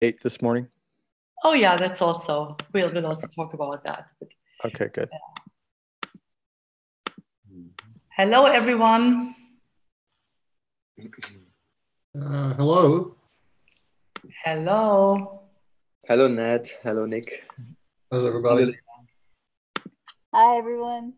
8 this morning? Oh yeah, that's also, we'll also talk about that. But, Okay, good. hello, everyone. Hello. Hello. Hello, Nat. Hello, Nick. How's everybody? Hi, everyone.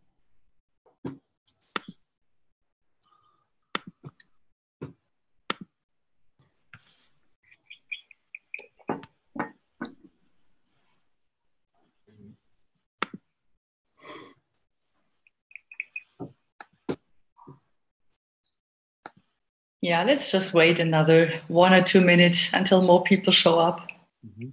Yeah, let's just wait another 1 or 2 minutes until more people show up. Mm-hmm.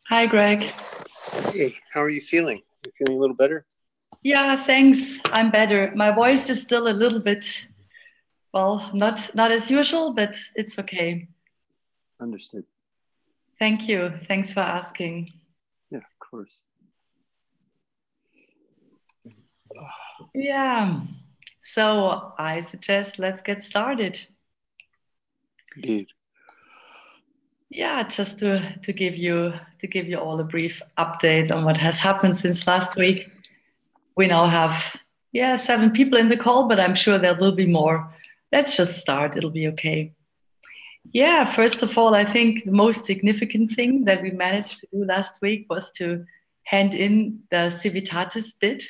Hi, Greg. Hey, how are you feeling? You feeling a little better? Yeah, thanks. I'm better. My voice is still a little bit, well, not as usual, but it's okay. Understood. Thank you. Thanks for asking. Yeah, of course. Yeah. So I suggest let's get started. Indeed. Yeah, just to give you all a brief update on what has happened since last week. We now have 7 people in the call, but I'm sure there will be more. Let's just start. It'll be okay. Yeah, first of all, I think the most significant thing that we managed to do last week was to hand in the Civitatis bid.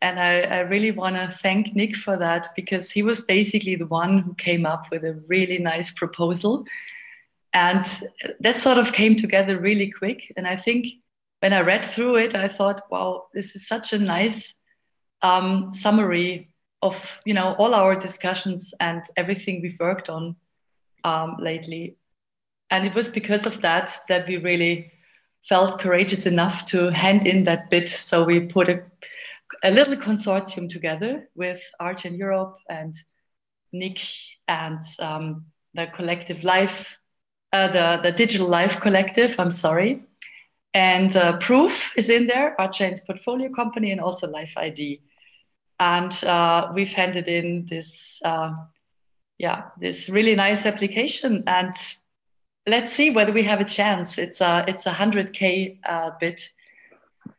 And I really want to thank Nick for that, because he was basically the one who came up with a really nice proposal. And that sort of came together really quick. And I think when I read through it, I thought, wow, this is such a nice summary of all our discussions and everything we've worked on lately. And it was because of that we really felt courageous enough to hand in that bid. So we put a little consortium together with RChain Europe and Nick and the collective life, the digital life collective, I'm sorry. And Proof is in there, RChain's portfolio company, and also Life ID. And we've handed in this, this really nice application. And let's see whether we have a chance. It's a 100K bid.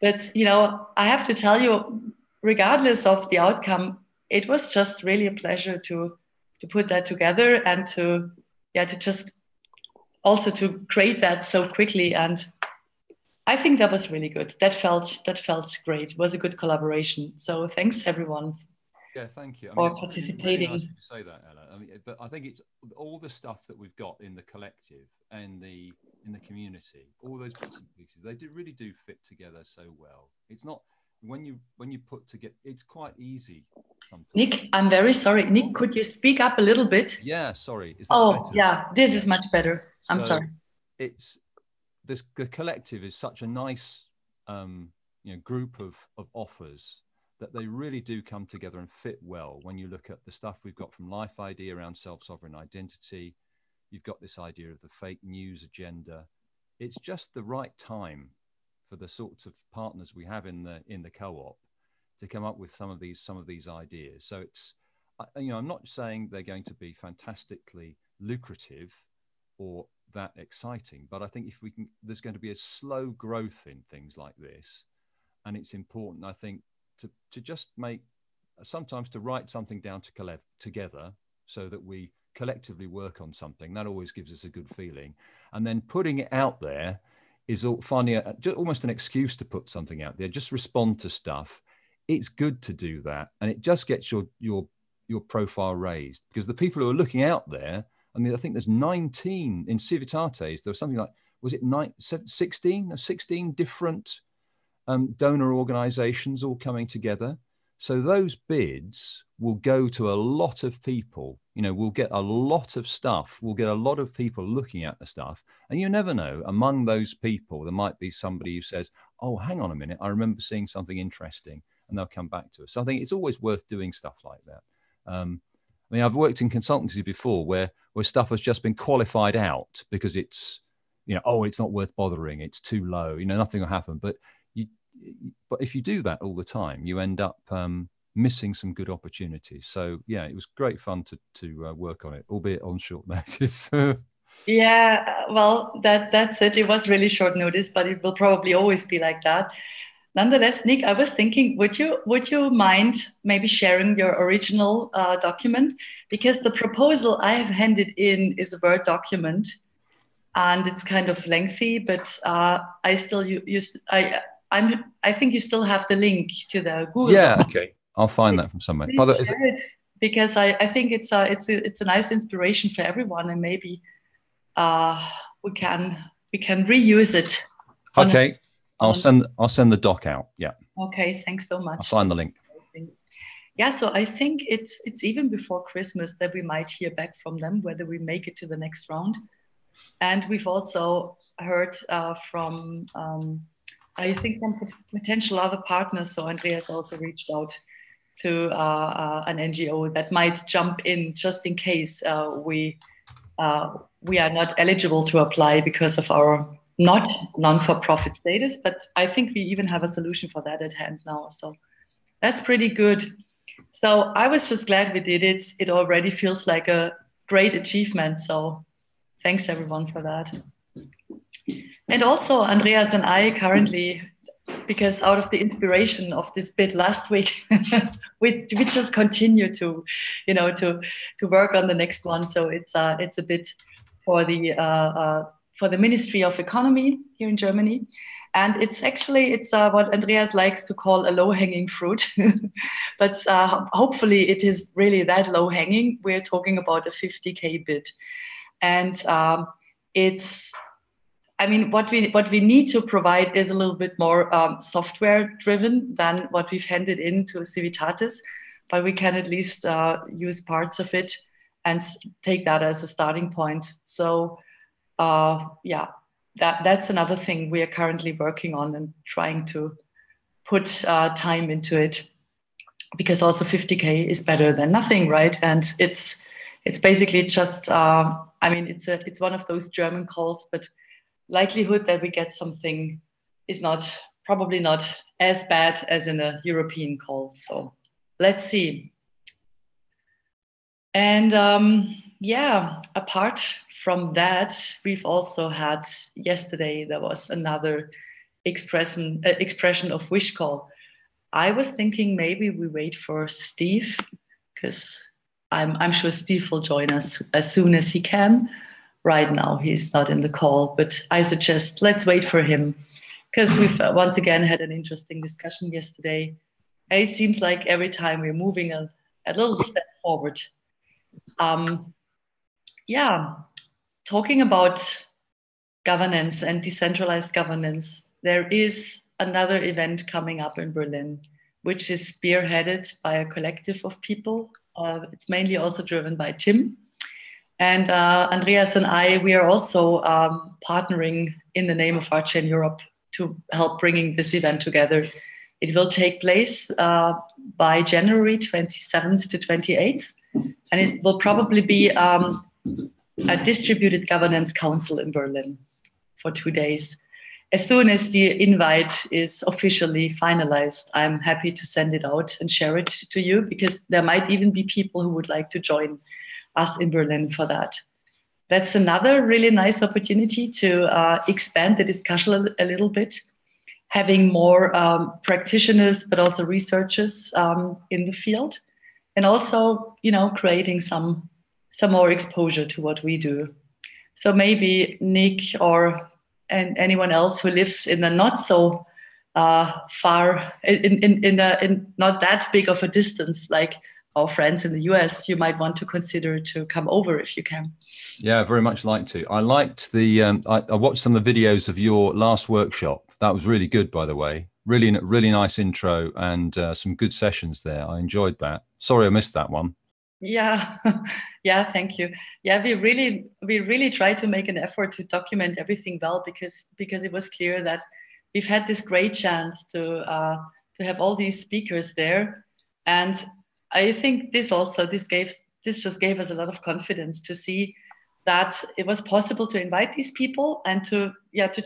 But, I have to tell you, regardless of the outcome, it was just really a pleasure to put that together and to just also to create that so quickly. And I think that was really good. That felt great. It was a good collaboration. So thanks everyone. Yeah, thank you. For participating. Really nice to say that, Ella. But I think it's all the stuff that we've got in the collective and in the community. All those bits and pieces, they really do fit together so well. It's not when you put together. It's quite easy sometimes. Nick, I'm very sorry. Nick, could you speak up a little bit? Yeah, sorry. Is that better? Yeah, this is much better. I'm sorry. The collective is such a nice group of offers that they really do come together and fit well. When you look at the stuff we've got from Life ID around self-sovereign identity, you've got this idea of the fake news agenda. It's just the right time for the sorts of partners we have in the co-op to come up with some of these ideas. So it's, I'm not saying they're going to be fantastically lucrative, that exciting. But I think if we can, there's going to be a slow growth in things like this. And it's important, I think, to just make, sometimes to write something down to collect together so that we collectively work on something. That always gives us a good feeling. And then putting it out there is finding almost an excuse to put something out there. Just respond to stuff. It's good to do that. And it just gets your profile raised, because the people who are looking out there, I mean, I think there's 19 in Civitates. There was something like, was it 16 different donor organizations all coming together. So those bids will go to a lot of people. You know, we'll get a lot of stuff. We'll get a lot of people looking at the stuff. And you never know, among those people, there might be somebody who says, oh, hang on a minute, I remember seeing something interesting, and they'll come back to us. So I think it's always worth doing stuff like that. I mean, I've worked in consultancy before where stuff has just been qualified out because it's, you know, oh, it's not worth bothering. It's too low. You know, nothing will happen. But if you do that all the time, you end up missing some good opportunities. So yeah, it was great fun to work on it, albeit on short notice. Yeah, well, that's it. It was really short notice, but it will probably always be like that. Nonetheless, Nick, I was thinking, would you mind maybe sharing your original document? Because the proposal I have handed in is a Word document, and it's kind of lengthy, but I still I think you still have the link to the Google. Yeah, okay. I'll find that from somewhere. Because I think it's a nice inspiration for everyone, and maybe we can reuse it. Okay, I'll send the doc out. Yeah. Okay, thanks so much. I'll find the link. Yeah, so I think it's even before Christmas that we might hear back from them whether we make it to the next round. And we've also heard from I think from potential other partners. So Andreas also reached out to an NGO that might jump in just in case we are not eligible to apply because of our not non-for-profit status. But I think we even have a solution for that at hand now. So that's pretty good. So I was just glad we did it. It already feels like a great achievement. So thanks everyone for that. And also Andreas and I currently, because out of the inspiration of this bit last week, we just continue to work on the next one. So it's a bit for the Ministry of Economy here in Germany. And it's what Andreas likes to call a low-hanging fruit. But hopefully it is really that low-hanging. We're talking about a 50K bid. And what we need to provide is a little bit more software driven than what we've handed in to Civitates, but we can at least use parts of it and take that as a starting point. So that's another thing we are currently working on and trying to put time into it, because also 50K is better than nothing, right? And it's basically just it's one of those German calls, but likelihood that we get something is probably not as bad as in a European call. So let's see. And apart from that, we've also had yesterday, there was another expression of wish call. I was thinking maybe we wait for Steve, because I'm sure Steve will join us as soon as he can. Right now, he's not in the call, but I suggest let's wait for him, because we've once again had an interesting discussion yesterday. It seems like every time we're moving a little step forward. Talking about governance and decentralized governance, there is another event coming up in Berlin, which is spearheaded by a collective of people. It's mainly also driven by Tim. And Andreas and we are also partnering in the name of RChain Europe to help bringing this event together. It will take place by January 27th to 28th, and it will probably be a distributed governance council in Berlin for 2 days. As soon as the invite is officially finalized, I'm happy to send it out and share it to you, because there might even be people who would like to join us in Berlin for that. that's another really nice opportunity to expand the discussion a little bit, having more practitioners, but also researchers in the field, and also, creating some more exposure to what we do. So maybe Nick and anyone else who lives in the not so far, in not that big of a distance, like our friends in the US, you might want to consider to come over if you can. Yeah, very much like to. I liked I watched some of the videos of your last workshop. That was really good, by the way. Really nice intro and some good sessions there. I enjoyed that. Sorry I missed that one. Yeah, yeah, thank you. Yeah, we really try to make an effort to document everything well, because it was clear that we've had this great chance to have all these speakers there, and I think this just gave us a lot of confidence to see that it was possible to invite these people and to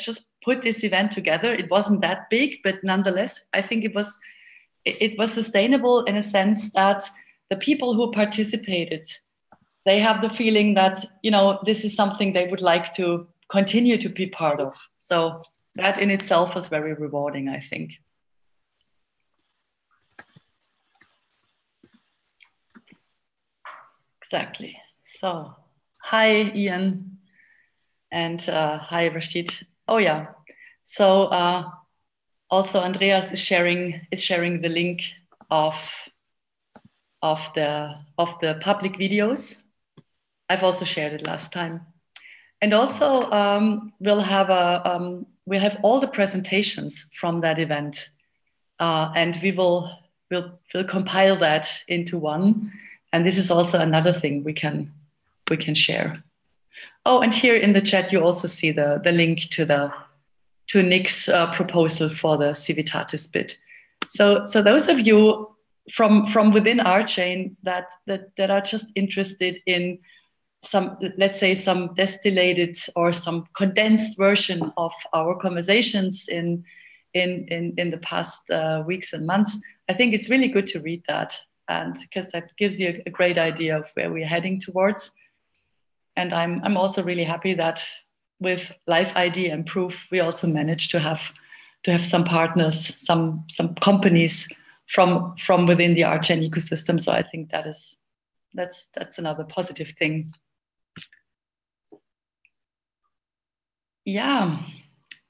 just put this event together. It wasn't that big, but nonetheless, I think it was sustainable in a sense that the people who participated, they have the feeling that, this is something they would like to continue to be part of. So that in itself was very rewarding, I think. Exactly. So, hi, Ian, and hi, Rashid. Oh yeah. So also Andreas is sharing the link of the public videos. I've also shared it last time, and also we'll have all the presentations from that event, and we'll compile that into one. And this is also another thing we can share. Oh, and here in the chat you also see the link to Nick's proposal for the Civitatis bit. So those of you from within RChain that are just interested in some, let's say, some distillated or some condensed version of our conversations in the past weeks and months, I think it's really good to read that, and because that gives you a great idea of where we're heading towards. And I'm also really happy that with Live ID and Proof, we also managed to have some partners, some companies from within the RChain ecosystem. So I think that's another positive thing. Yeah,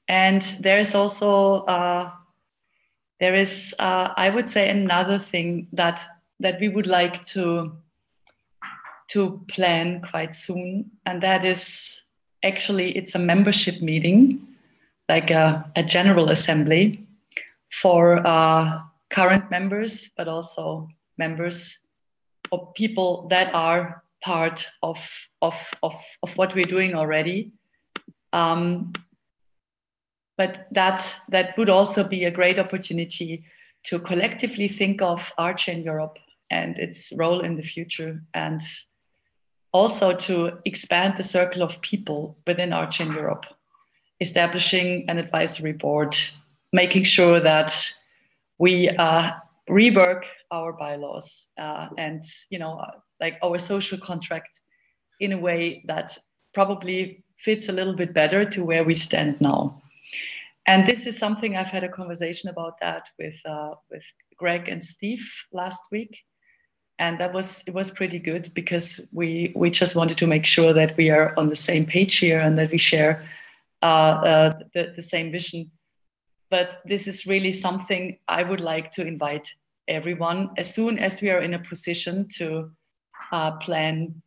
and there's also I would say another thing that we would like to plan quite soon, and that is actually it's a membership meeting, like a general assembly for current members, but also members or people that are part of what we're doing already. But that would also be a great opportunity to collectively think of RChain Europe and its role in the future, and also to expand the circle of people within RChain Europe, establishing an advisory board, making sure that we rework our bylaws and like our social contract in a way that probably fits a little bit better to where we stand now. And this is something I've had a conversation about that with Greg and Steve last week. And it was pretty good, because we just wanted to make sure that we are on the same page here and that we share the same vision. But this is really something I would like to invite everyone, as soon as we are in a position to plan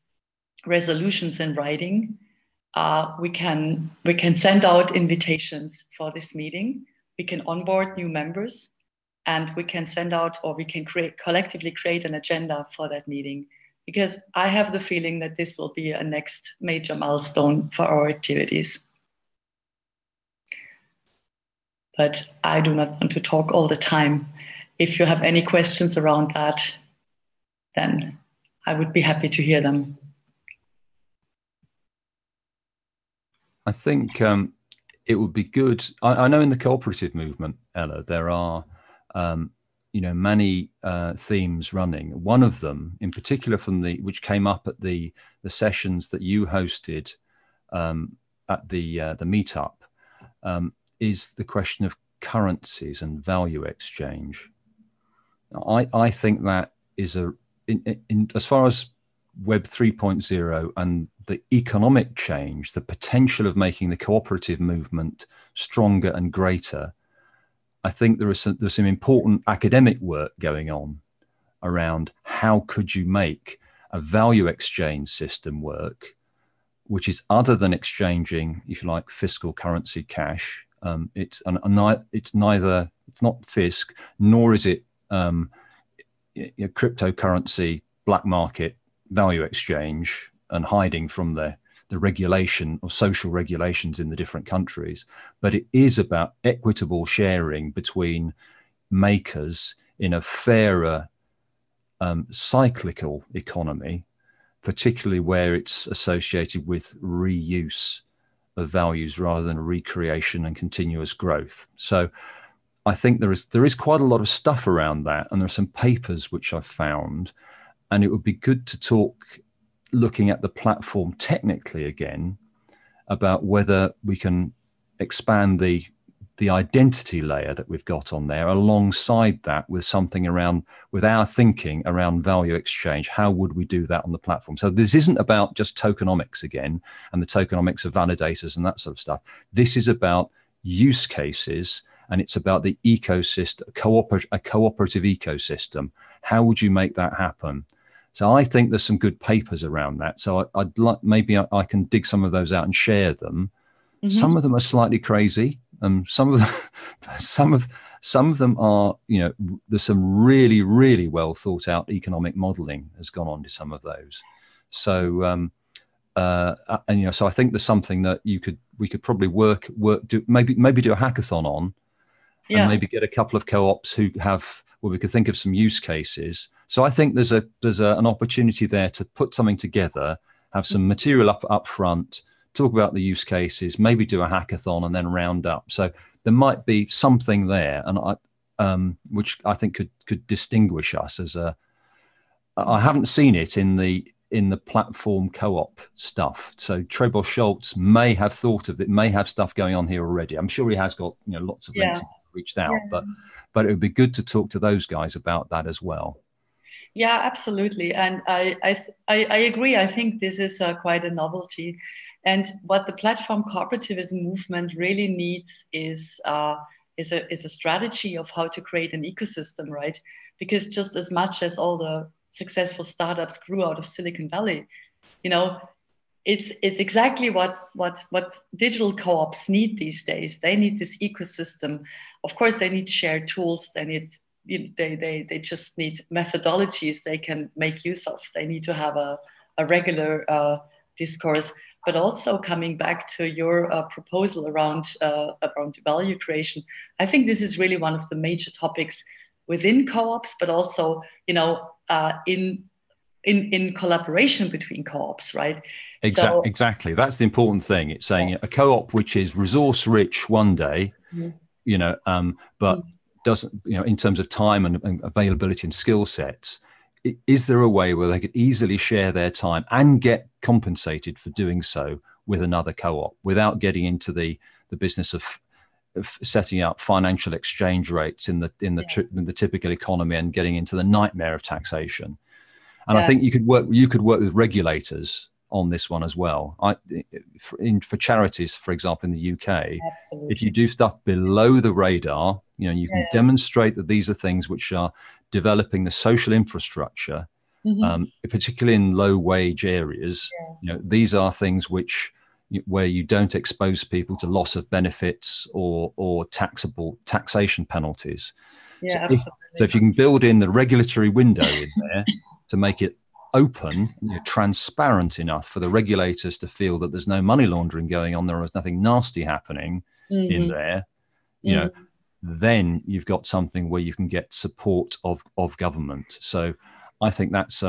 resolutions in writing. We can send out invitations for this meeting. We can onboard new members, and we can send out, or we can collectively create an agenda for that meeting, because I have the feeling that this will be a next major milestone for our activities. But I do not want to talk all the time. If you have any questions around that, then I would be happy to hear them. I think it would be good. I know in the cooperative movement, Ella, there are many themes running. One of them, in particular, which came up at the sessions that you hosted at the meetup, is the question of currencies and value exchange. I think that is as far as Web 3.0 and the economic change, the potential of making the cooperative movement stronger and greater. I think there's some important academic work going on around how could you make a value exchange system work, which is other than exchanging, if you like, fiscal currency cash. It's not fisc, nor is it cryptocurrency black market value exchange and hiding from the regulation or social regulations in the different countries, but it is about equitable sharing between makers in a fairer cyclical economy, particularly where it's associated with reuse of values rather than recreation and continuous growth. So I think there is quite a lot of stuff around that, and there are some papers which I've found, and it would be good to talk, looking at the platform technically again, about whether we can expand the identity layer that we've got on there alongside that with something around, with our thinking around value exchange. How would we do that on the platform? So this isn't about just tokenomics again and the tokenomics of validators and that sort of stuff. This is about use cases, and it's about the ecosystem, a cooperative ecosystem. How would you make that happen? So I think there's some good papers around that. So I'd like, maybe I can dig some of those out and share them. Mm-hmm. Some of them are slightly crazy. Some of them are, there's some really, really well thought out economic modeling has gone on to some of those. So, so I think there's something that we could probably maybe do a hackathon on, and maybe get a couple of co-ops who have, we could think of some use cases. So I think there's an opportunity there to put something together, have some material up front, talk about the use cases, maybe do a hackathon, and then round up. So there might be something there, and which I think could distinguish us as a. I haven't seen it in the platform co-op stuff. So Trebor Schultz may have thought of it, may have stuff going on here already. I'm sure he has got lots of links reached out, but it would be good to talk to those guys about that as well. Yeah, absolutely, and I agree. I think this is quite a novelty, and what the platform cooperativism movement really needs is a strategy of how to create an ecosystem, right? Because just as much as all the successful startups grew out of Silicon Valley, it's exactly what digital co-ops need these days. They need this ecosystem. Of course, they need shared tools. They need. They just need methodologies they can make use of. They need to have a regular discourse, but also coming back to your proposal around value creation. I think this is really one of the major topics within co-ops, but also in collaboration between co-ops, right? Exactly. That's the important thing. It's saying a co-op which is resource rich one day, but doesn't, in terms of time and availability and skill sets, is there a way where they could easily share their time and get compensated for doing so with another co-op without getting into the business of setting up financial exchange rates in the typical economy and getting into the nightmare of taxation? And I think you could work with regulators on this one as well. For charities, for example, in the UK, if you do stuff below the radar, you can demonstrate that these are things which are developing the social infrastructure, particularly in low wage areas. These are things where you don't expose people to loss of benefits or taxation penalties. So if you can build in the regulatory window in there to make it open, transparent enough for the regulators to feel that there's no money laundering going on, there is nothing nasty happening in there, then you've got something where you can get support of government. So I think that's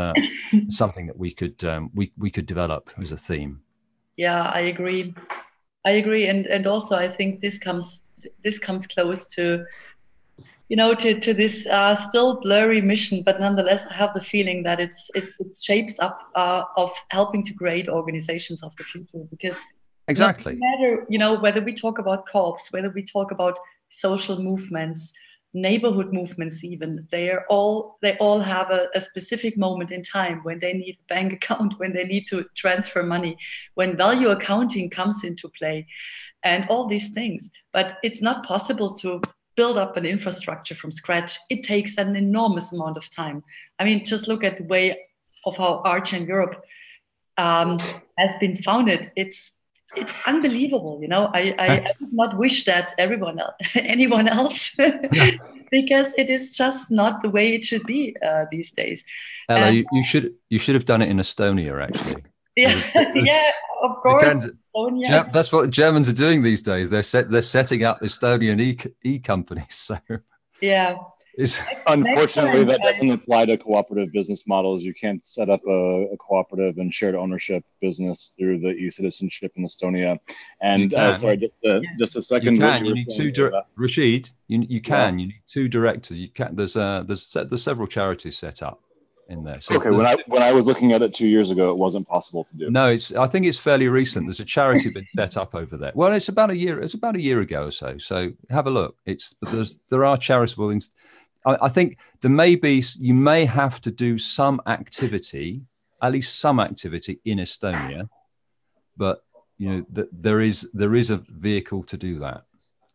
something that we could develop as a theme. Yeah, I agree, and also I think this comes close to to this still blurry mission, but nonetheless, I have the feeling that it shapes up of helping to create organizations of the future. Because exactly, no matter whether we talk about co-ops, whether we talk about social movements, neighborhood movements, even they all have a specific moment in time when they need a bank account, when they need to transfer money, when value accounting comes into play, and all these things. But it's not possible to build up an infrastructure from scratch. It takes an enormous amount of time. I mean, just look at the way of how RChain Europe has been founded. It's unbelievable. I would not wish that anyone else, because it is just not the way it should be these days. Ella, you should have done it in Estonia, actually. Yeah, yeah, of course. Estonia. That's what Germans are doing these days. They're setting up Estonian e-companies. So yeah. Unfortunately, that doesn't apply to cooperative business models. You can't set up a cooperative and shared ownership business through the e-citizenship in Estonia. And sorry, just a second. You need two. Rashid, you can. You need two directors. You can. There's several charities set up in there. So okay, when I was looking at it 2 years ago, it wasn't possible to do. No, I think it's fairly recent. There's a charity been set up over there. Well, it's about a year ago or so. So have a look. There are charitable things. I think you may have to do some activity, at least some activity in Estonia, but there is a vehicle to do that.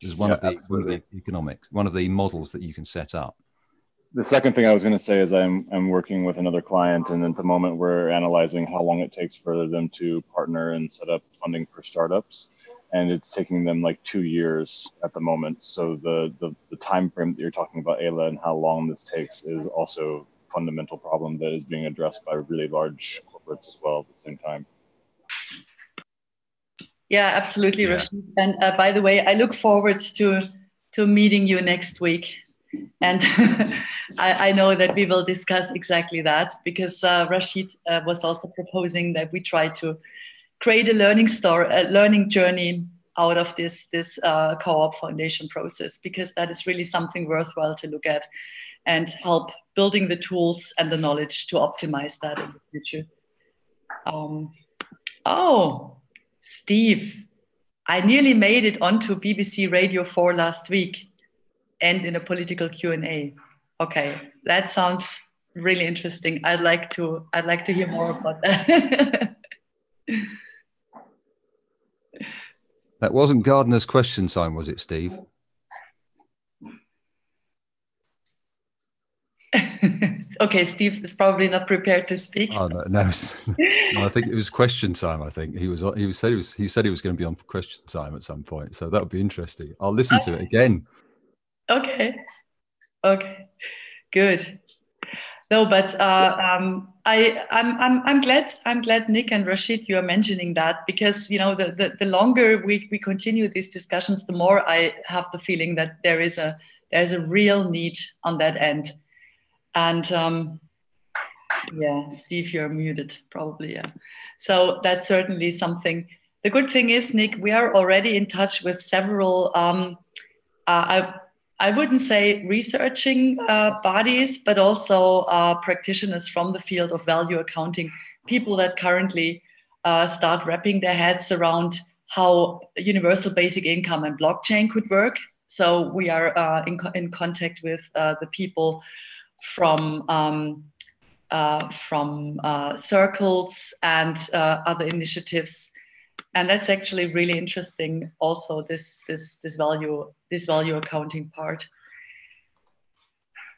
There's one of the models that you can set up. The second thing I was going to say is I'm working with another client, and at the moment we're analyzing how long it takes for them to partner and set up funding for startups, and it's taking them like 2 years at the moment. So the time frame that you're talking about, Ayla, and how long this takes is also a fundamental problem that is being addressed by really large corporates as well at the same time. Yeah, absolutely, Rashid. And by the way, I look forward to meeting you next week. And I know that we will discuss exactly that, because Rashid was also proposing that we try to create a learning journey out of this co-op foundation process, because that is really something worthwhile to look at and help building the tools and the knowledge to optimize that in the future. Steve, I nearly made it onto BBC Radio 4 last week, and in a political Q&A. Okay, that sounds really interesting. I'd like to hear more about that. That wasn't Gardner's question time, was it, Steve? Okay, Steve is probably not prepared to speak. Oh no, no, I think it was question time. I think he said he was going to be on question time at some point, so that would be interesting. I'll listen to it again. Okay, good. No, but I'm glad Nick and Rashid, you are mentioning that, because the longer we continue these discussions, the more I have the feeling that there's a real need on that end. And yeah, Steve, you're muted probably. Yeah, so that's certainly something. The good thing is, Nick, we are already in touch with several. I wouldn't say researching bodies, but also practitioners from the field of value accounting, people that currently start wrapping their heads around how universal basic income and blockchain could work. So we are in contact with the people from circles and other initiatives. And that's actually really interesting. Also, this value accounting part.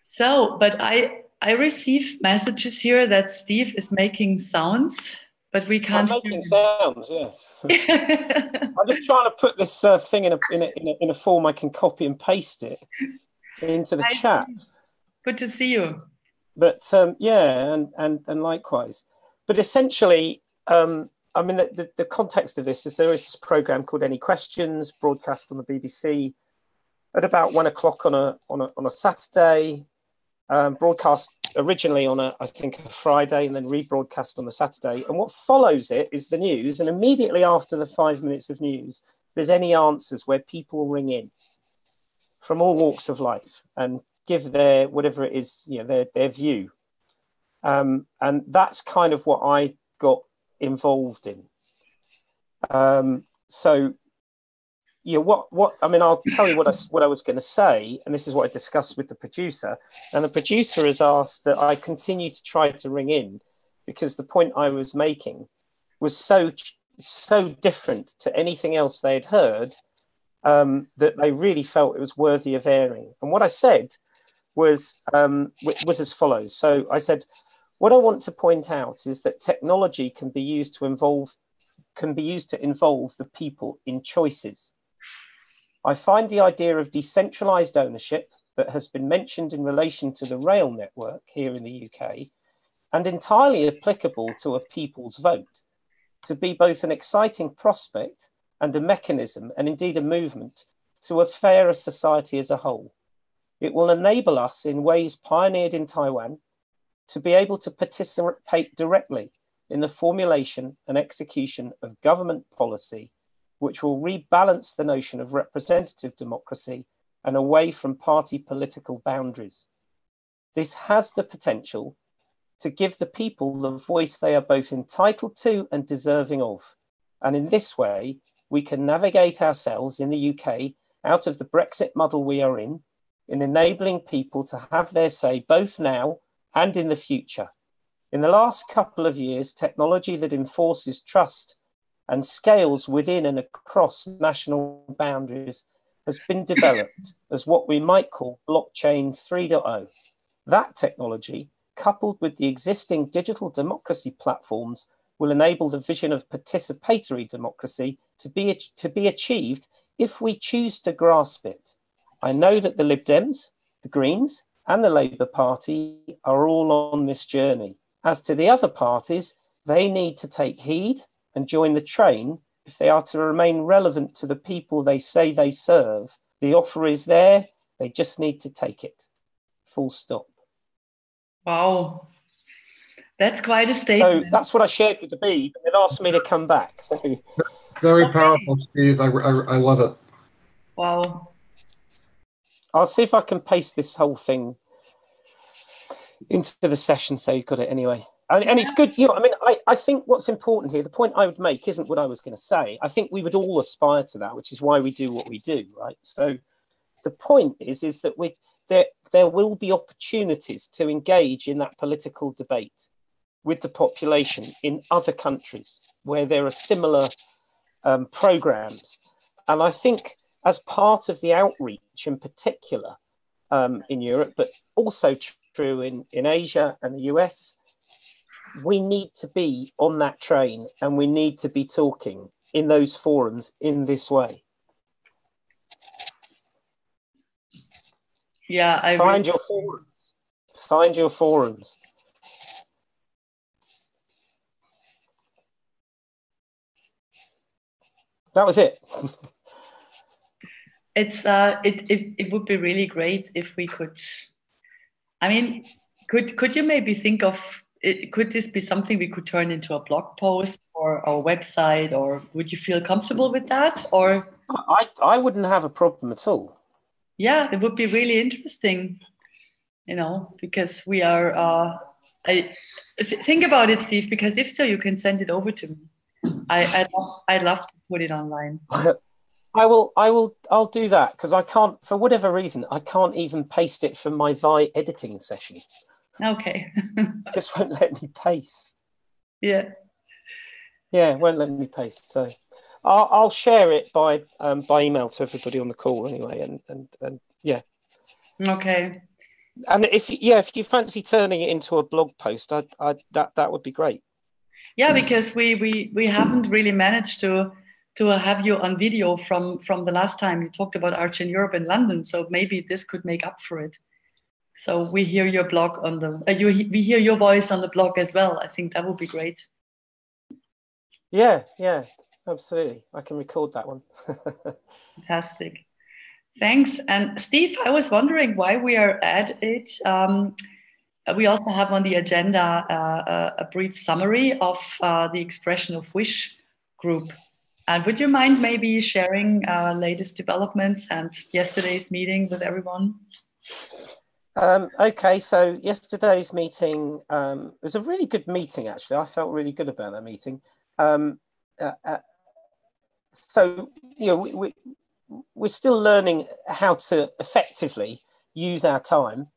So, but I receive messages here that Steve is making sounds, but we can't. I'm making sounds, yes. I'm just trying to put this thing in a form I can copy and paste it into the chat. Good to see you. But yeah, and likewise. But essentially. I mean, the context of this is there is this program called Any Questions, broadcast on the BBC at about 1 o'clock on a Saturday, broadcast originally on I think a Friday, and then rebroadcast on the Saturday. And what follows it is the news, and immediately after the 5 minutes of news, there's Any Answers, where people ring in. from all walks of life and give their, whatever it is, their view. And that's kind of what I got involved in. So, I mean, I'll tell you what I was going to say, and this is what I discussed with the producer. And the producer has asked that I continue to try to ring in, because the point I was making was so different to anything else they had heard, that they really felt it was worthy of airing. And what I said was as follows. So I said, what I want to point out is that technology can be used to involve the people in choices. I find the idea of decentralized ownership that has been mentioned in relation to the rail network here in the UK, and entirely applicable to a people's vote, to be both an exciting prospect and a mechanism, and indeed a movement, to a fairer society as a whole. It will enable us, in ways pioneered in Taiwan, to be able to participate directly in the formulation and execution of government policy, which will rebalance the notion of representative democracy and away from party political boundaries. This has the potential to give the people the voice they are both entitled to and deserving of. And in this way, we can navigate ourselves in the UK out of the Brexit muddle we are in enabling people to have their say both now and in the future. In the last couple of years, technology that enforces trust and scales within and across national boundaries has been developed as what we might call blockchain 3.0. That technology, coupled with the existing digital democracy platforms, will enable the vision of participatory democracy to be achieved if we choose to grasp it. I know that the Lib Dems, the Greens, and the Labour Party are all on this journey. As to the other parties, they need to take heed and join the train if they are to remain relevant to the people they say they serve. The offer is there, they just need to take it. Full stop. Wow. That's quite a statement. So that's what I shared with the Beeb, and it asked me to come back. So. Very powerful, Steve. I love it. Wow. I'll see if I can paste this whole thing into the session so you've got it anyway. And it's good, I mean, I think what's important here, the point I would make isn't what I was going to say. I think we would all aspire to that, which is why we do what we do, right? So the point is that there will be opportunities to engage in that political debate with the population in other countries where there are similar programs. And I think as part of the outreach in particular in Europe, but also true in Asia and the US, we need to be on that train and we need to be talking in those forums in this way. Yeah, Find your forums. Find your forums. That was it. It would be really great if we could. I mean, could you maybe think of could this be something we could turn into a blog post or our website, or would you feel comfortable with that? Or I wouldn't have a problem at all. Yeah, it would be really interesting, because we are. Think about it, Steve, because if so, you can send it over to me. I'd love to put it online. I'll do that, because I can't, for whatever reason, I can't even paste it from my Vi editing session. Okay. Just won't let me paste. Yeah. Yeah, it won't let me paste. So I'll share it by email to everybody on the call anyway, and yeah. Okay. And if you fancy turning it into a blog post, that would be great. Yeah, because we haven't really managed to have you on video from the last time you talked about RChain Europe in London. So maybe this could make up for it. So we hear your blog on the we hear your voice on the blog as well. I think that would be great. Yeah, absolutely. I can record that one. Fantastic. Thanks. And Steve, I was wondering why we are at it. We also have on the agenda a brief summary of the Expression of Wish group. And would you mind maybe sharing latest developments and yesterday's meeting with everyone? Okay, so yesterday's meeting was a really good meeting, actually. I felt really good about that meeting. So, you know, we're still learning how to effectively use our time.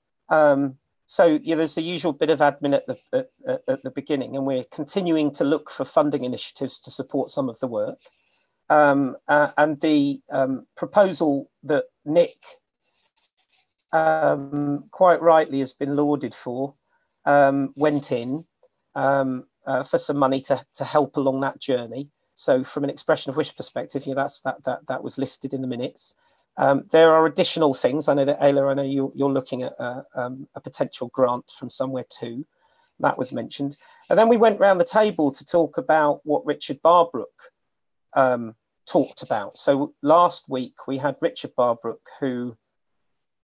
So, you know, there's the usual bit of admin at the beginning, and we're continuing to look for funding initiatives to support some of the work. And the proposal that Nick quite rightly has been lauded for went in for some money to help along that journey. So from an expression of wish perspective, you know, that was listed in the minutes. There are additional things. I know that Ayla, I know you're looking at a potential grant from somewhere too. That was mentioned. And then we went round the table to talk about what Richard Barbrook talked about. So last week we had Richard Barbrook, who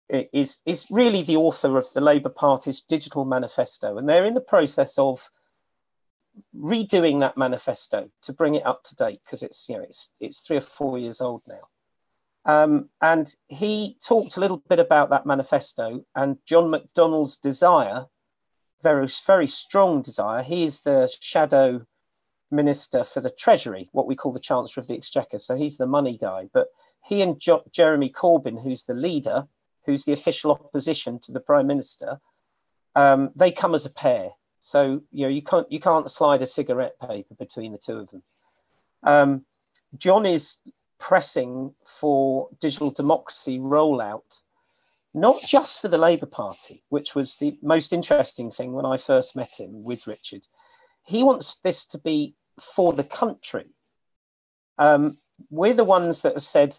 is really the author of the Labour Party's digital manifesto, and they're in the process of redoing that manifesto to bring it up to date, because it's, you know, it's 3 or 4 years old now. And he talked a little bit about that manifesto and John McDonnell's desire, very, very strong desire. He is the shadow minister for the Treasury, what we call the Chancellor of the Exchequer. So he's the money guy. But he and Jeremy Corbyn, who's the leader, who's the official opposition to the Prime Minister, they come as a pair. So, you know, you can't slide a cigarette paper between the two of them. John is pressing for digital democracy rollout, not just for the Labour Party, which was the most interesting thing when I first met him with Richard. He wants this to be for the country. We're the ones that have said,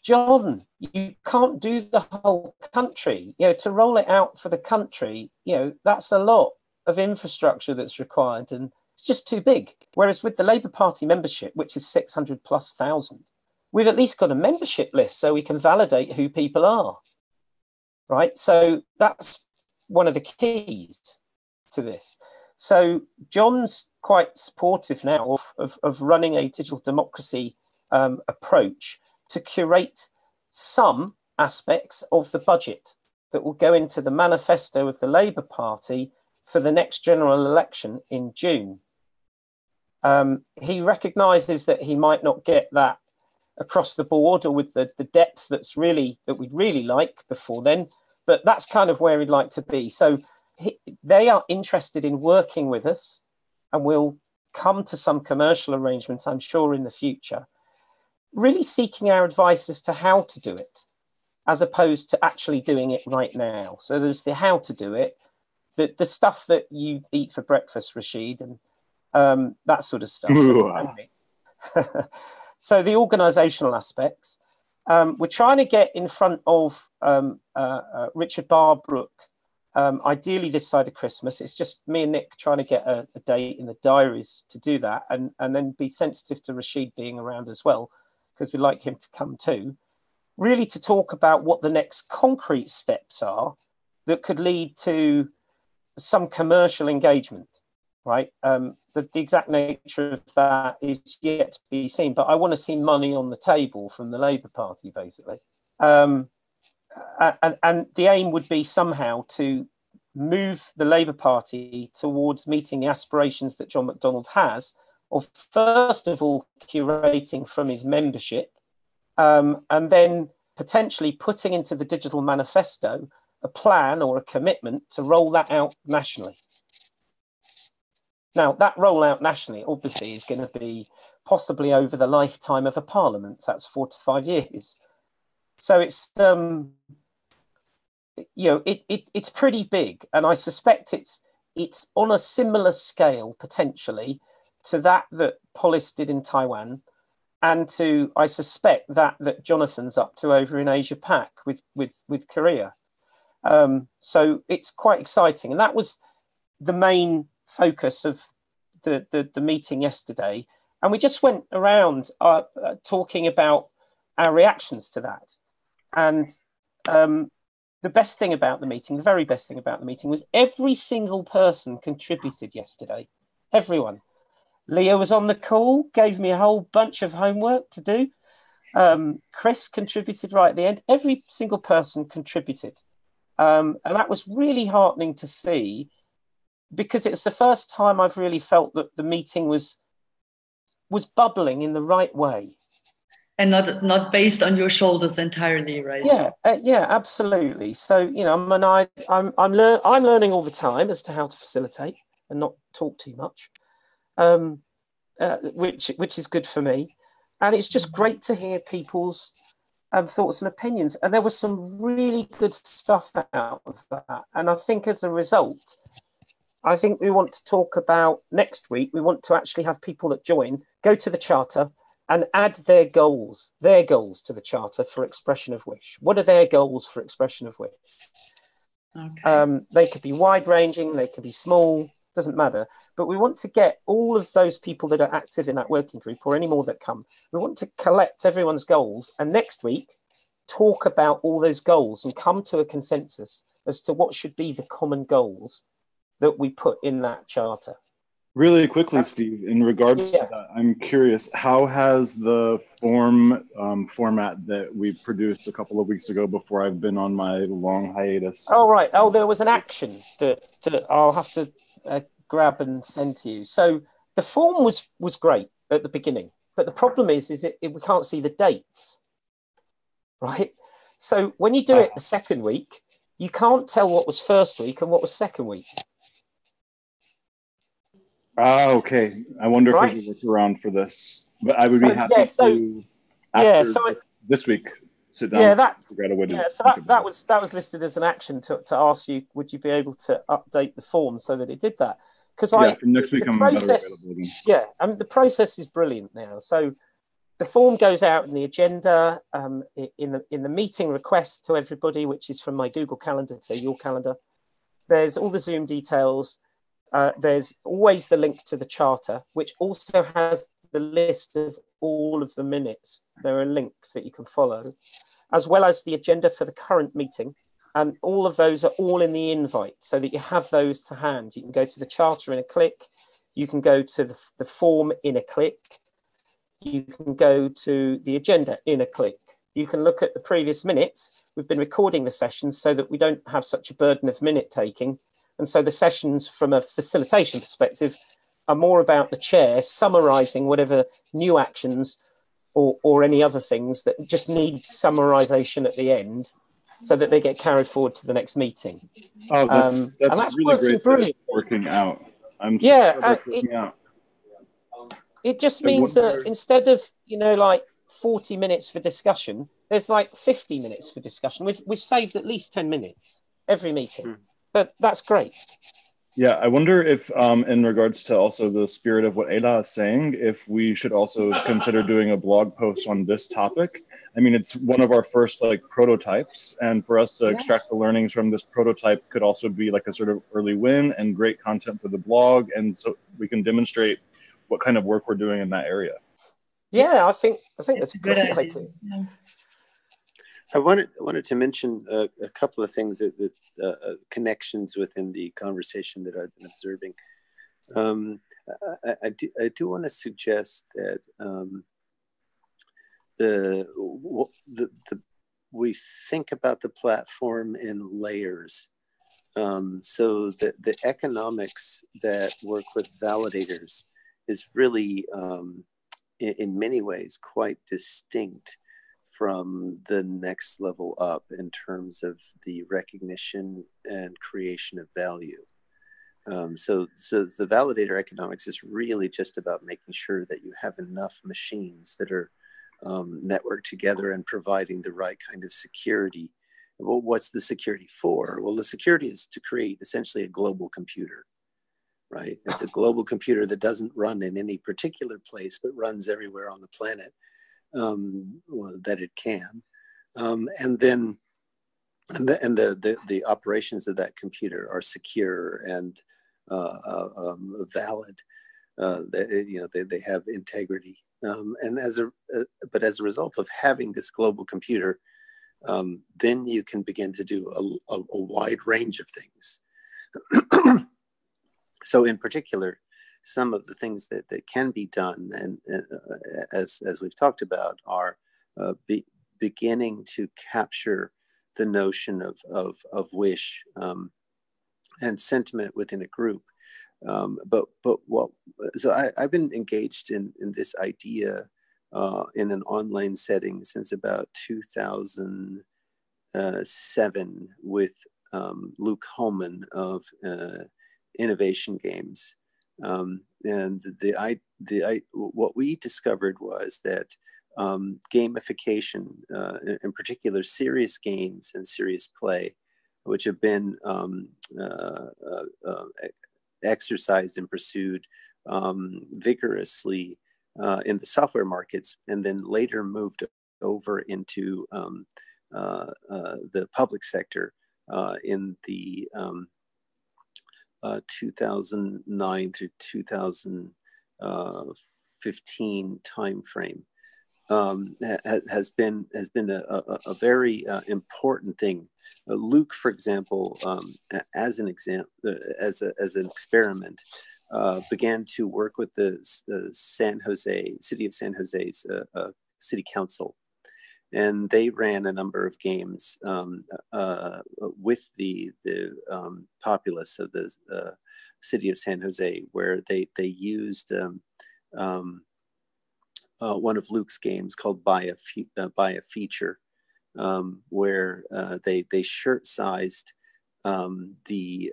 John, you can't do the whole country. You know, to roll it out for the country, you know, that's a lot of infrastructure that's required, and it's just too big. Whereas with the Labour Party membership, which is 600,000+, we've at least got a membership list so we can validate who people are, right? So that's one of the keys to this. So John's quite supportive now of running a digital democracy approach to curate some aspects of the budget that will go into the manifesto of the Labour Party for the next general election in June. He recognises that he might not get that across the board or with the depth that we'd really like before then, but that's kind of where he'd like to be. So they are interested in working with us, and we'll come to some commercial arrangement, I'm sure, in the future, really seeking our advice as to how to do it, as opposed to actually doing it right now. So there's the how to do it, the stuff that you eat for breakfast, Rashid, and that sort of stuff. So the organisational aspects. We're trying to get in front of Richard Barbrook, ideally this side of Christmas. It's just me and Nick trying to get a date in the diaries to do that, and then be sensitive to Rashid being around as well, because we'd like him to come too, really to talk about what the next concrete steps are that could lead to some commercial engagement, right? The exact nature of that is yet to be seen, but I want to see money on the table from the Labour Party, basically. And the aim would be somehow to move the Labour Party towards meeting the aspirations that John McDonnell has of, first of all, curating from his membership, and then potentially putting into the digital manifesto a plan or a commitment to roll that out nationally. Now, that rollout nationally, obviously, is going to be possibly over the lifetime of a parliament. So that's 4 to 5 years. So it's, you know, it's pretty big. And I suspect it's on a similar scale, potentially, to that Polis did in Taiwan, and to, I suspect, that Jonathan's up to over in Asia Pac with Korea. So it's quite exciting. And that was the main focus of the meeting yesterday. And we just went around talking about our reactions to that. And the best thing about the meeting, the very best thing about the meeting, was every single person contributed yesterday. Everyone. Leah was on the call, gave me a whole bunch of homework to do. Chris contributed right at the end. Every single person contributed. And that was really heartening to see, because it's the first time I've really felt that the meeting was bubbling in the right way. And not based on your shoulders entirely, right? Yeah, absolutely. So, you know, I'm learning all the time as to how to facilitate and not talk too much, which is good for me. And it's just great to hear people's thoughts and opinions. And there was some really good stuff out of that. And I think as a result, I think we want to talk about next week. We want to actually have people that join, go to the charter and add their goals to the charter for expression of wish. What are their goals for expression of wish? Okay. They could be wide ranging, they could be small, doesn't matter. But we want to get all of those people that are active in that working group, or any more that come. We want to collect everyone's goals, and next week talk about all those goals and come to a consensus as to what should be the common goals that we put in that charter. Really quickly, Steve, in regards to that, I'm curious, how has the format that we produced a couple of weeks ago before I've been on my long hiatus? Oh, right. Oh, there was an action that I'll have to grab and send to you. So the form was great at the beginning, but the problem is we can't see the dates, right? So when you do it the second week, you can't tell what was first week and what was second week. Okay. I wonder if we could work around for this. But I would be happy to, after this week, sit down and figure out a way to that was listed as an action to ask you, would you be able to update the form so that it did that? Because from next week, I'm better available again. Yeah, I mean, the process is brilliant now. So the form goes out in the agenda, in the meeting request to everybody, which is from my Google Calendar to your calendar. There's all the Zoom details. There's always the link to the charter, which also has the list of all of the minutes. There are links that you can follow, as well as the agenda for the current meeting. And all of those are all in the invite, so that you have those to hand. You can go to the charter in a click. You can go to the form in a click. You can go to the agenda in a click. You can look at the previous minutes. We've been recording the sessions so that we don't have such a burden of minute taking. And so the sessions from a facilitation perspective are more about the chair summarising whatever new actions or any other things that just need summarisation at the end so that they get carried forward to the next meeting. Oh, that's really great. Brilliant. Working out. It just means that instead of, like 40 minutes for discussion, there's like 50 minutes for discussion. We've saved at least 10 minutes every meeting. But that's great. Yeah, I wonder if, in regards to also the spirit of what Ayla is saying, if we should also consider doing a blog post on this topic. I mean, it's one of our first prototypes, and for us to extract the learnings from this prototype could also be like a sort of early win and great content for the blog, and so we can demonstrate what kind of work we're doing in that area. Yeah, I think that's a great idea. Yeah. I wanted to mention a couple of things that connections within the conversation that I've been observing. I do want to suggest that we think about the platform in layers. So the economics that work with validators is really, in many ways, quite distinct from the next level up in terms of the recognition and creation of value. So the validator economics is really just about making sure that you have enough machines that are networked together and providing the right kind of security. Well, what's the security for? Well, the security is to create essentially a global computer, right? It's a global computer that doesn't run in any particular place, but runs everywhere on the planet. That it can, and then the operations of that computer are secure and valid. They have integrity, and as a result of having this global computer, then you can begin to do a wide range of things. So, in particular, some of the things that can be done, and as we've talked about, are beginning to capture the notion of wish and sentiment within a group. I've been engaged in this idea in an online setting since about 2007 with Luke Holman of Innovation Games. And what we discovered was that gamification, in particular serious games and serious play, which have been exercised and pursued vigorously in the software markets, and then later moved over into the public sector in the 2009 through 2015 timeframe. Has been a very important thing. Luke, for example, as an experiment, began to work with the city of San Jose's city council, and they ran a number of games with the populace of the city of San Jose, where they used one of Luke's games called Buy a Feature, where they shirt-sized the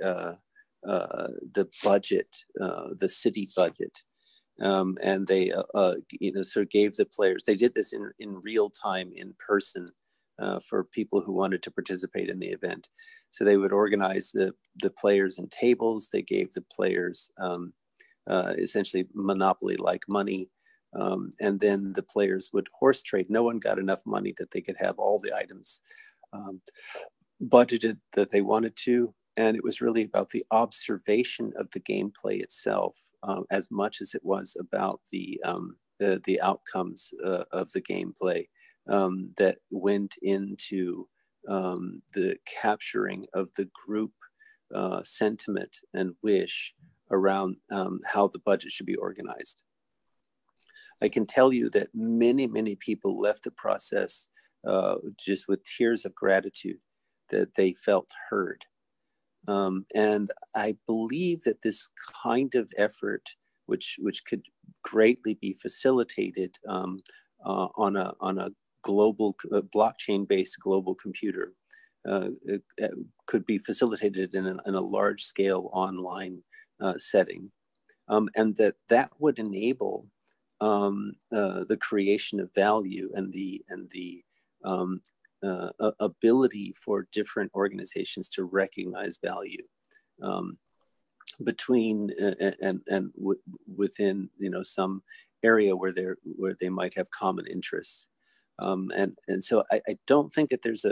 budget, the city budget, and they sort of gave the players. They did this in real time, in person, for people who wanted to participate in the event. So they would organize the players in tables. They gave the players essentially monopoly-like money. And then the players would horse trade. No one got enough money that they could have all the items budgeted that they wanted to. And it was really about the observation of the gameplay itself, as much as it was about the outcomes of the gameplay that went into the capturing of the group sentiment and wish around how the budget should be organized. I can tell you that many people left the process just with tears of gratitude that they felt heard. And I believe that this kind of effort, which could greatly be facilitated on a global blockchain-based global computer, could be facilitated in a large-scale online setting, and that would enable the creation of value and the ability for different organizations to recognize value between and within some area where they might have common interests, and so I don't think that there's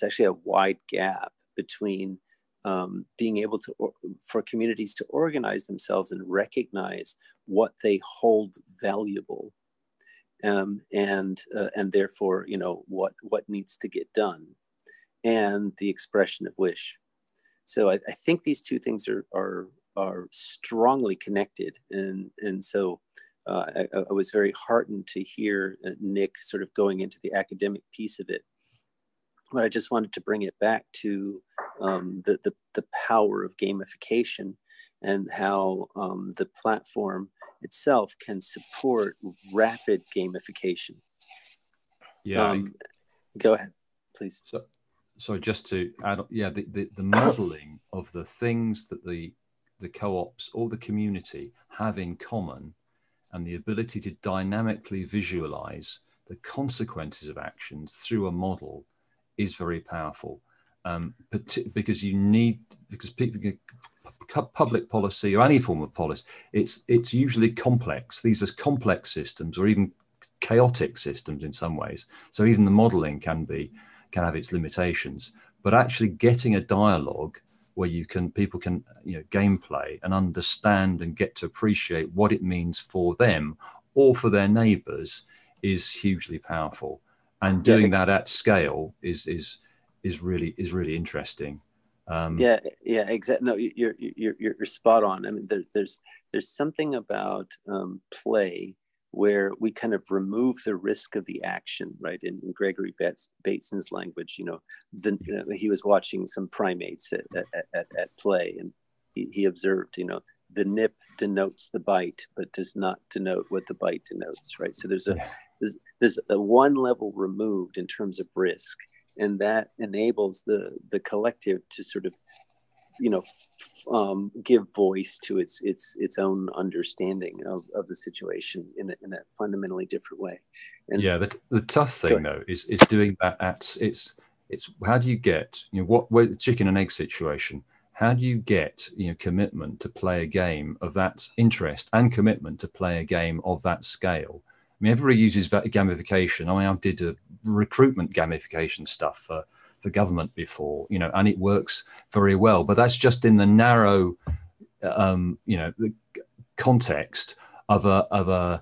actually a wide gap between being able for communities to organize themselves and recognize what they hold valuable, and therefore what needs to get done, and the expression of wish. So I think these two things are strongly connected, and so I was very heartened to hear Nick sort of going into the academic piece of it. But I just wanted to bring it back to the power of gamification and how the platform itself can support rapid gamification. Yeah. Go ahead, please. So just to add, the modeling of the things that the co-ops or the community have in common, and the ability to dynamically visualize the consequences of actions through a model is very powerful, because public policy or any form of policy, it's usually complex. These are complex systems, or even chaotic systems in some ways. So even the modeling can have its limitations. But actually getting a dialogue where people can gameplay and understand and get to appreciate what it means for them or for their neighbors is hugely powerful. And doing that at scale is really interesting. Yeah, exactly. No, you're spot on. I mean, there's something about play where we kind of remove the risk of the action, right? In Gregory Bateson's language, he was watching some primates at play, and he observed, the nip denotes the bite, but does not denote what the bite denotes, right? So there's a one level removed in terms of risk, and that enables the collective to sort of give voice to its own understanding of the situation in a fundamentally different way. And yeah, the tough thing though is doing that it's how do you get, what the chicken and egg situation, how do you get commitment to play a game of that interest and commitment to play a game of that scale? I mean, everybody uses gamification. I mean, I did a recruitment gamification stuff for government before, and it works very well. But that's just in the narrow, the context of a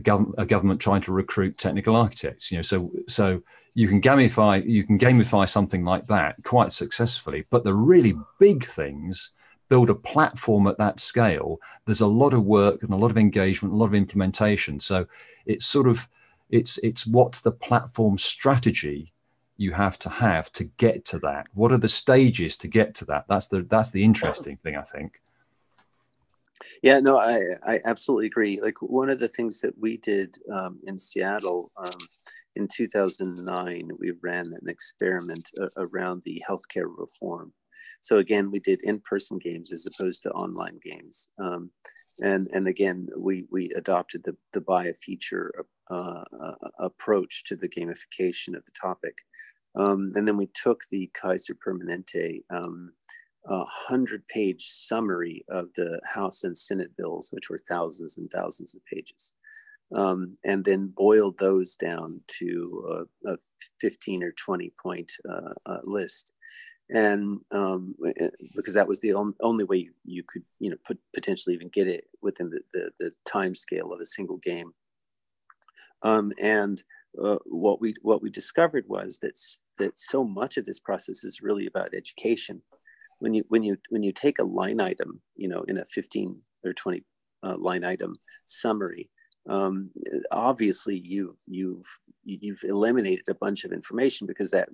government trying to recruit technical architects. So you can gamify something like that quite successfully. But the really big things, build a platform at that scale, there's a lot of work and a lot of engagement, a lot of implementation. So it's sort of it's what's the platform strategy you have to get to that? What are the stages to get to that? That's the interesting thing, I think. Yeah, no, I absolutely agree. Like, one of the things that we did in Seattle in 2009, we ran an experiment around the healthcare reform. So again, we did in-person games as opposed to online games. And again, we adopted the buy a feature approach to the gamification of the topic. And then we took the Kaiser Permanente 100-page summary of the House and Senate bills, which were thousands and thousands of pages, and then boiled those down to a 15 or 20 point list. And because that was the only way you could, potentially even get it within the time scale of a single game. And what we discovered was that so much of this process is really about education. When you take a line item, in a 15 or 20 line item summary, obviously you've eliminated a bunch of information, because that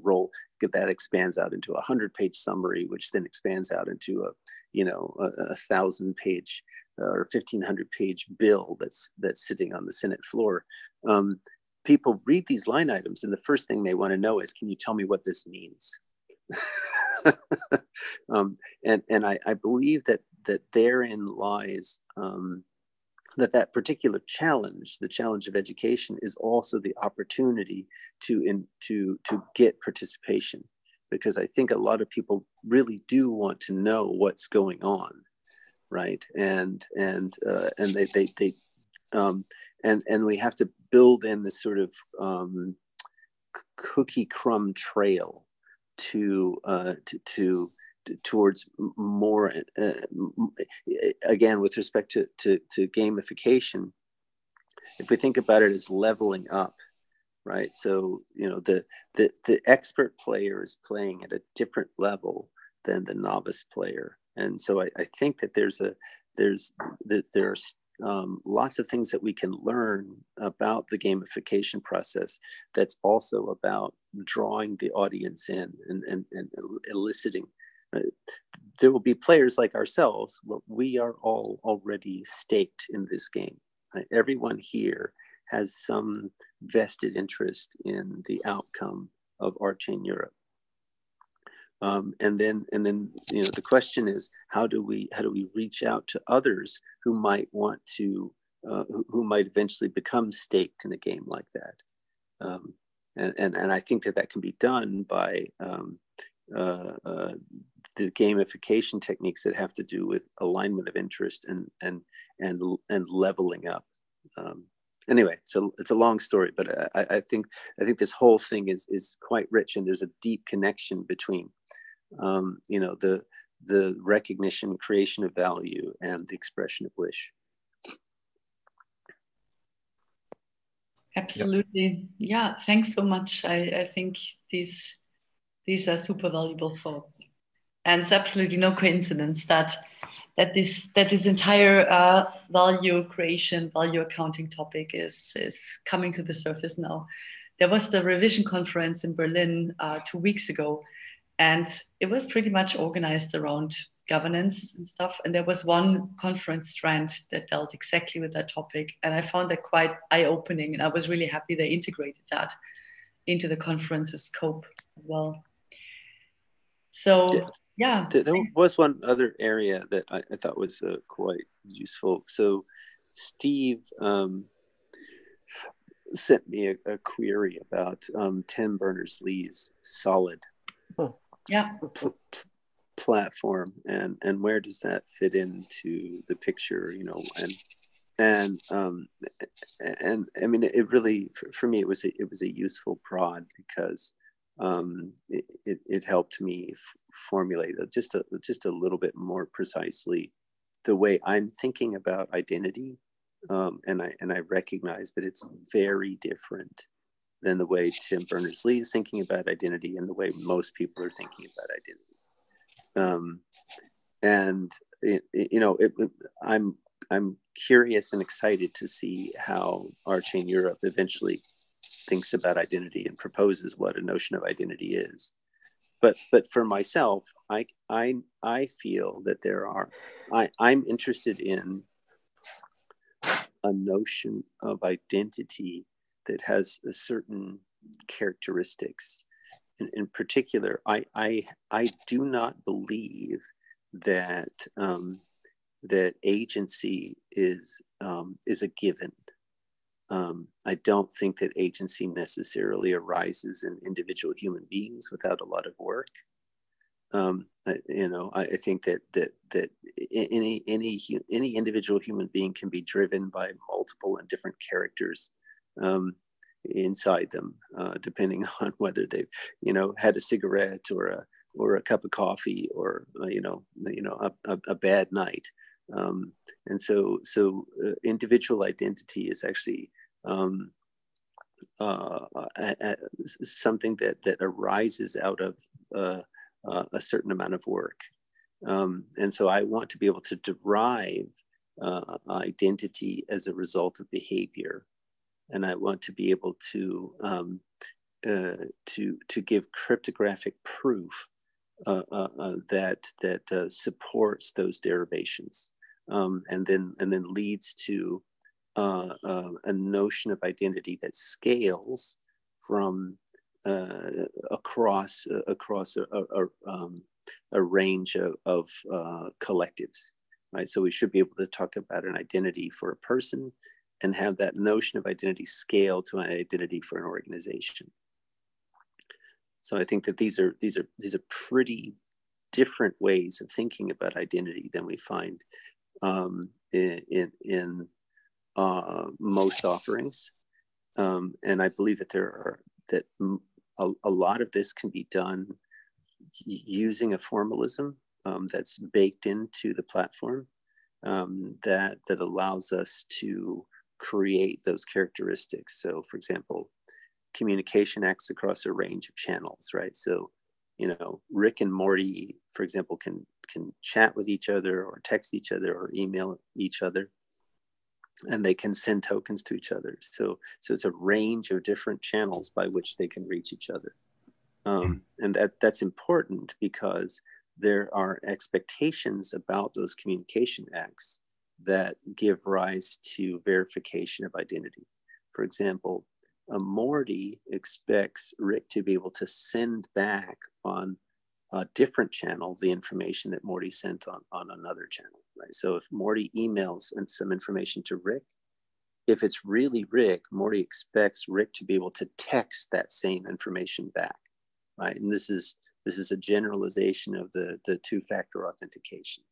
expands out into a 100-page summary, which then expands out into a 1,000-page or 1,500-page bill that's sitting on the Senate floor. People read these line items, and the first thing they want to know is, can you tell me what this means? And I believe that therein lies that particular challenge, the challenge of education, is also the opportunity to get participation, because I think a lot of people really do want to know what's going on, right? And we have to build in this sort of cookie crumb trail towards more, again, with respect to gamification. If we think about it as leveling up, right? So, the expert player is playing at a different level than the novice player. And so I think that there's lots of things that we can learn about the gamification process that's also about drawing the audience in and eliciting. There will be players like ourselves, but we are all already staked in this game. Everyone here has some vested interest in the outcome of RChain Europe. And then the question is, how do we reach out to others who might want to who might eventually become staked in a game like that? And I think that can be done by the gamification techniques that have to do with alignment of interest and leveling up. Anyway, so it's a long story, but I think this whole thing is quite rich, and there's a deep connection between the recognition, creation of value, and the expression of wish. Absolutely. Yeah, thanks so much. I think these are super valuable thoughts. And it's absolutely no coincidence that this entire value creation, value accounting topic is coming to the surface now. There was the revision conference in Berlin 2 weeks ago, and it was pretty much organized around governance and stuff. And there was one conference strand that dealt exactly with that topic. And I found that quite eye-opening. And I was really happy they integrated that into the conference's scope as well. So, yeah. There was one other area that I thought was quite useful. So Steve sent me a query about Tim Berners-Lee's Solid platform, and where does that fit into the picture, you know, and I mean, it really, for me, it was a useful prod, because it helped me formulate just a little bit more precisely the way I'm thinking about identity, and I recognize that it's very different than the way Tim Berners-Lee is thinking about identity and the way most people are thinking about identity. And I'm curious and excited to see how RChain Europe eventually thinks about identity and proposes what a notion of identity is. But for myself, I feel that I'm interested in a notion of identity that has a certain characteristics. In particular, I do not believe that that agency is a given. I don't think that agency necessarily arises in individual human beings without a lot of work. I think that any individual human being can be driven by multiple and different characters inside them, depending on whether they've had a cigarette or a cup of coffee, or a bad night. And so individual identity is actually something that arises out of a certain amount of work. And so I want to be able to derive identity as a result of behavior. And I want to be able to give cryptographic proof that supports those derivations, and then leads to a notion of identity that scales from across a range of collectives, right? So we should be able to talk about an identity for a person and have that notion of identity scale to an identity for an organization. So I think that these are pretty different ways of thinking about identity than we find in most offerings, and I believe that a lot of this can be done using a formalism that's baked into the platform, that allows us to create those characteristics. So, for example, communication acts across a range of channels, right? So, Rick and Morty, for example, can chat with each other, or text each other, or email each other, and they can send tokens to each other. So it's a range of different channels by which they can reach each other. And that's important because there are expectations about those communication acts that give rise to verification of identity. For example, Morty expects Rick to be able to send back on a different channel the information that Morty sent on another channel, right? So if Morty emails and some information to Rick, if it's really Rick, Morty expects Rick to be able to text that same information back, right? And this is a generalization of the two-factor authentication.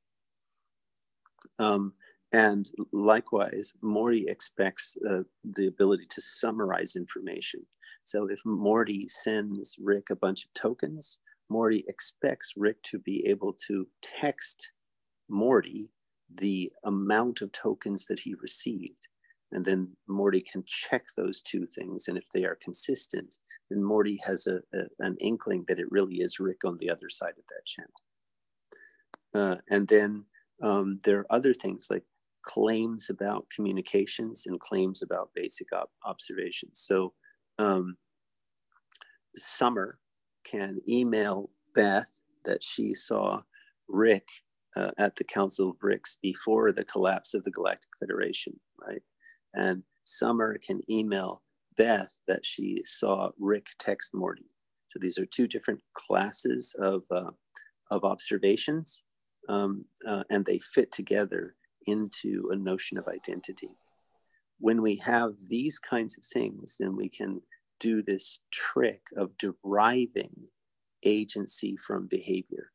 And likewise, Morty expects the ability to summarize information. So if Morty sends Rick a bunch of tokens, Morty expects Rick to be able to text Morty the amount of tokens that he received. And then Morty can check those two things. And if they are consistent, then Morty has an inkling that it really is Rick on the other side of that channel. And then there are other things like claims about communications and claims about basic observations. So Summer can email Beth that she saw Rick at the Council of BRICS before the collapse of the Galactic Federation, right? And Summer can email Beth that she saw Rick text Morty. So these are two different classes of observations, and they fit together into a notion of identity. When we have these kinds of things, then we can do this trick of deriving agency from behavior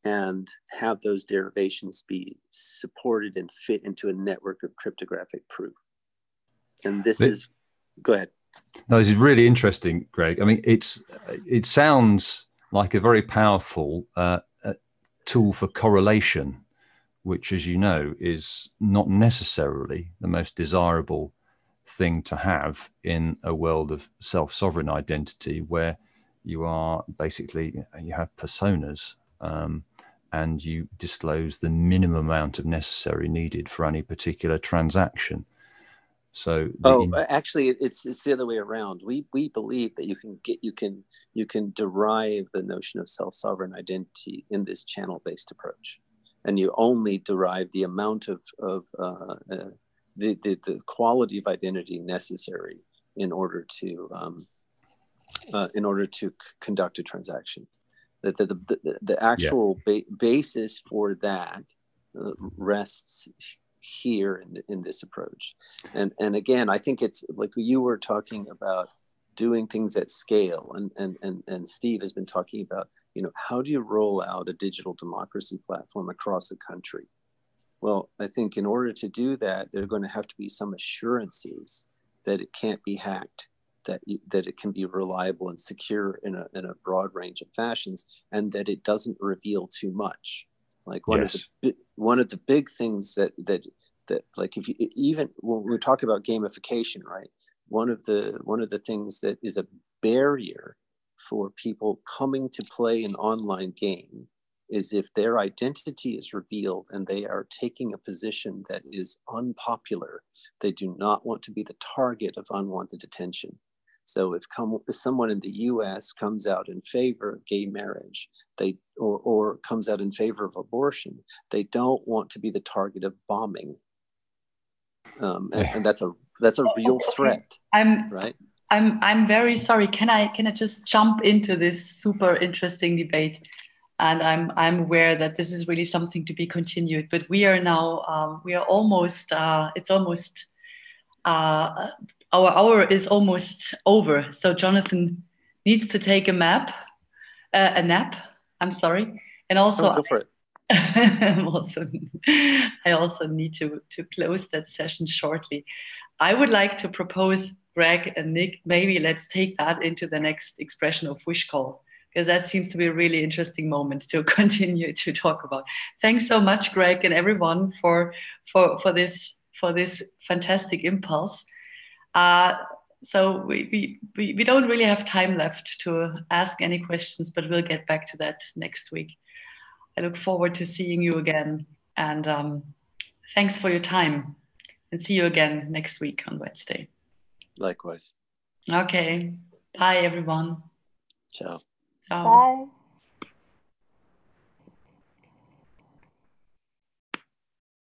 and have those derivations be supported and fit into a network of cryptographic proof. And this is, go ahead. No, this is really interesting, Greg. I mean, it sounds like a very powerful tool for correlation, which, as you know, is not necessarily the most desirable thing to have in a world of self-sovereign identity, where you are basically, you have personas and you disclose the minimum amount of necessary needed for any particular transaction. So actually, it's the other way around. We believe that you can derive the notion of self-sovereign identity in this channel-based approach, and you only derive the amount of the quality of identity necessary in order to conduct a transaction. That the actual basis for that rests here in this approach. And again, I think it's like you were talking about doing things at scale, and Steve has been talking about, how do you roll out a digital democracy platform across the country? Well, I think in order to do that, there are going to have to be some assurances that it can't be hacked, that it can be reliable and secure in a broad range of fashions, and that it doesn't reveal too much. Like one of the big things that like, if you, even when we talk about gamification, right? One of the things that is a barrier for people coming to play an online game is if their identity is revealed and they are taking a position that is unpopular. They do not want to be the target of unwanted attention. So if someone in the U.S. comes out in favor of gay marriage, or comes out in favor of abortion, they don't want to be the target of bombing, and that's a real threat. I'm very sorry. Can I just jump into this super interesting debate? And I'm aware that this is really something to be continued. But we are now we are almost. It's almost. Our hour is almost over. So Jonathan needs to take a nap. I'm sorry. And also, go for it. I also need to close that session shortly. I would like to propose, Greg and Nick, maybe let's take that into the next expression of wish call, because that seems to be a really interesting moment to continue to talk about. Thanks so much, Greg, and everyone for this fantastic impulse. So we don't really have time left to ask any questions, but we'll get back to that next week. I look forward to seeing you again, and thanks for your time, and see you again next week on Wednesday. Likewise. Okay. Bye, everyone. Ciao. Ciao. Bye.